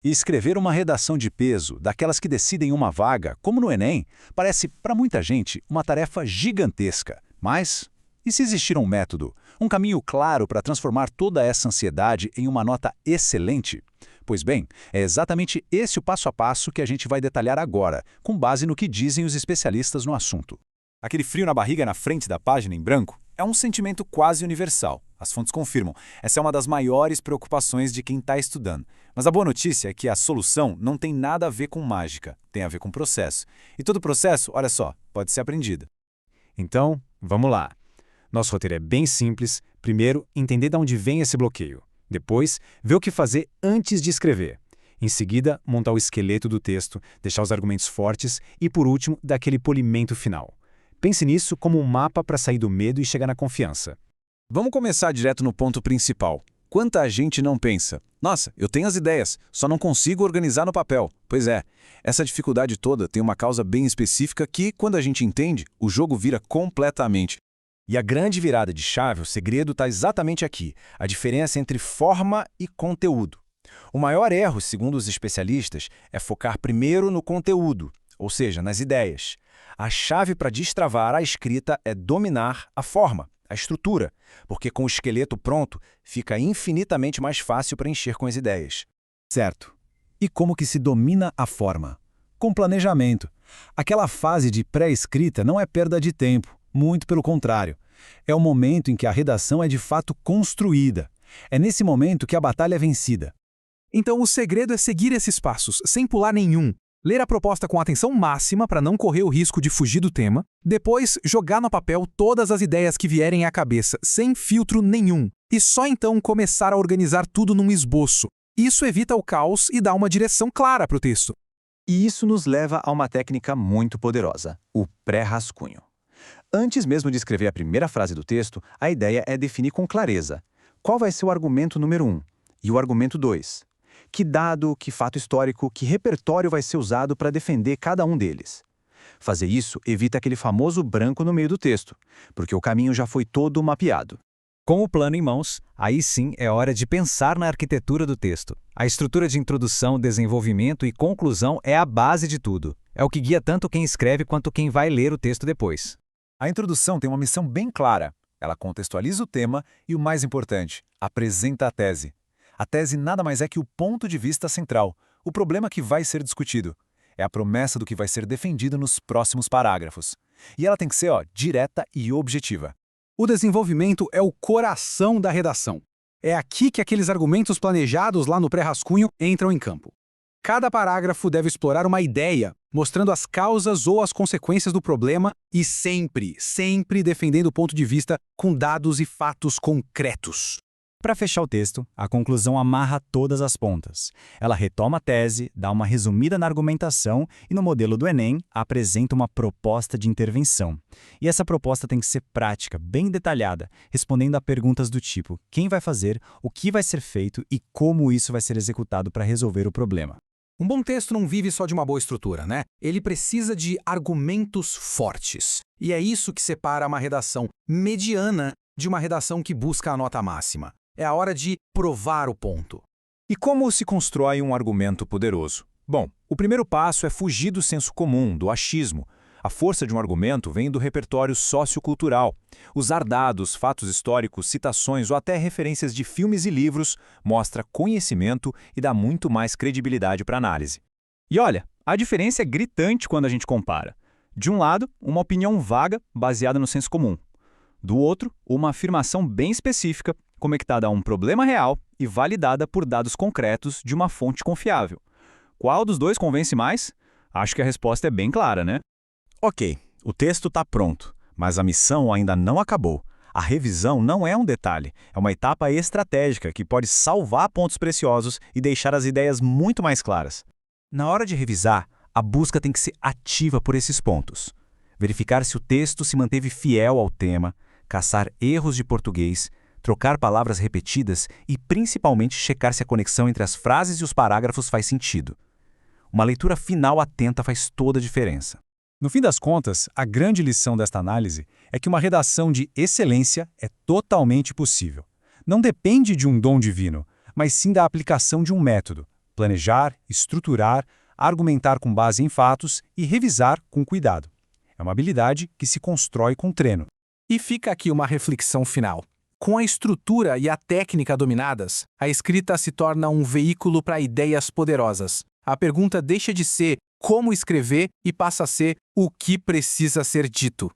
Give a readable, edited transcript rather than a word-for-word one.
E escrever uma redação de peso, daquelas que decidem uma vaga, como no Enem, parece, para muita gente, uma tarefa gigantesca. Mas, e se existir um método, um caminho claro para transformar toda essa ansiedade em uma nota excelente? Pois bem, é exatamente esse o passo a passo que a gente vai detalhar agora, com base no que dizem os especialistas no assunto. Aquele frio na barriga na frente da página em branco é um sentimento quase universal. As fontes confirmam. Essa é uma das maiores preocupações de quem está estudando. Mas a boa notícia é que a solução não tem nada a ver com mágica, tem a ver com processo. E todo processo, olha só, pode ser aprendido. Então, vamos lá. Nosso roteiro é bem simples. Primeiro, entender de onde vem esse bloqueio. Depois, ver o que fazer antes de escrever. Em seguida, montar o esqueleto do texto, deixar os argumentos fortes e, por último, dar aquele polimento final. Pense nisso como um mapa para sair do medo e chegar na confiança. Vamos começar direto no ponto principal. Quanta gente não pensa? Nossa, eu tenho as ideias, só não consigo organizar no papel. Pois é, essa dificuldade toda tem uma causa bem específica que, quando a gente entende, o jogo vira completamente. E a grande virada de chave, o segredo está exatamente aqui, a diferença entre forma e conteúdo. O maior erro, segundo os especialistas, é focar primeiro no conteúdo, ou seja, nas ideias. A chave para destravar a escrita é dominar a forma, a estrutura, porque com o esqueleto pronto, fica infinitamente mais fácil preencher com as ideias. Certo. E como que se domina a forma? Com planejamento. Aquela fase de pré-escrita não é perda de tempo, muito pelo contrário. É o momento em que a redação é de fato construída. É nesse momento que a batalha é vencida. Então o segredo é seguir esses passos, sem pular nenhum. Ler a proposta com atenção máxima para não correr o risco de fugir do tema. Depois, jogar no papel todas as ideias que vierem à cabeça, sem filtro nenhum. E só então começar a organizar tudo num esboço. Isso evita o caos e dá uma direção clara para o texto. E isso nos leva a uma técnica muito poderosa, o pré-rascunho. Antes mesmo de escrever a primeira frase do texto, a ideia é definir com clareza qual vai ser o argumento número 1 e o argumento 2. Que dado, que fato histórico, que repertório vai ser usado para defender cada um deles. Fazer isso evita aquele famoso branco no meio do texto, porque o caminho já foi todo mapeado. Com o plano em mãos, aí sim é hora de pensar na arquitetura do texto. A estrutura de introdução, desenvolvimento e conclusão é a base de tudo. É o que guia tanto quem escreve quanto quem vai ler o texto depois. A introdução tem uma missão bem clara. Ela contextualiza o tema e, o mais importante, apresenta a tese. A tese nada mais é que o ponto de vista central, o problema que vai ser discutido. É a promessa do que vai ser defendido nos próximos parágrafos. E ela tem que ser, direta e objetiva. O desenvolvimento é o coração da redação. É aqui que aqueles argumentos planejados lá no pré-rascunho entram em campo. Cada parágrafo deve explorar uma ideia, mostrando as causas ou as consequências do problema e sempre defendendo o ponto de vista com dados e fatos concretos. Para fechar o texto, a conclusão amarra todas as pontas. Ela retoma a tese, dá uma resumida na argumentação e, no modelo do Enem, apresenta uma proposta de intervenção. E essa proposta tem que ser prática, bem detalhada, respondendo a perguntas do tipo: quem vai fazer, o que vai ser feito e como isso vai ser executado para resolver o problema. Um bom texto não vive só de uma boa estrutura, né? Ele precisa de argumentos fortes. E é isso que separa uma redação mediana de uma redação que busca a nota máxima. É a hora de provar o ponto. E como se constrói um argumento poderoso? Bom, o primeiro passo é fugir do senso comum, do achismo. A força de um argumento vem do repertório sociocultural. Usar dados, fatos históricos, citações ou até referências de filmes e livros mostra conhecimento e dá muito mais credibilidade para a análise. E olha, a diferença é gritante quando a gente compara. De um lado, uma opinião vaga, baseada no senso comum. Do outro, uma afirmação bem específica, conectada a um problema real e validada por dados concretos de uma fonte confiável. Qual dos dois convence mais? Acho que a resposta é bem clara, né? Ok, o texto está pronto, mas a missão ainda não acabou. A revisão não é um detalhe, é uma etapa estratégica que pode salvar pontos preciosos e deixar as ideias muito mais claras. Na hora de revisar, a busca tem que ser ativa por esses pontos. Verificar se o texto se manteve fiel ao tema, caçar erros de português, trocar palavras repetidas e, principalmente, checar se a conexão entre as frases e os parágrafos faz sentido. Uma leitura final atenta faz toda a diferença. No fim das contas, a grande lição desta análise é que uma redação de excelência é totalmente possível. Não depende de um dom divino, mas sim da aplicação de um método, planejar, estruturar, argumentar com base em fatos e revisar com cuidado. É uma habilidade que se constrói com treino. E fica aqui uma reflexão final. Com a estrutura e a técnica dominadas, a escrita se torna um veículo para ideias poderosas. A pergunta deixa de ser como escrever e passa a ser o que precisa ser dito.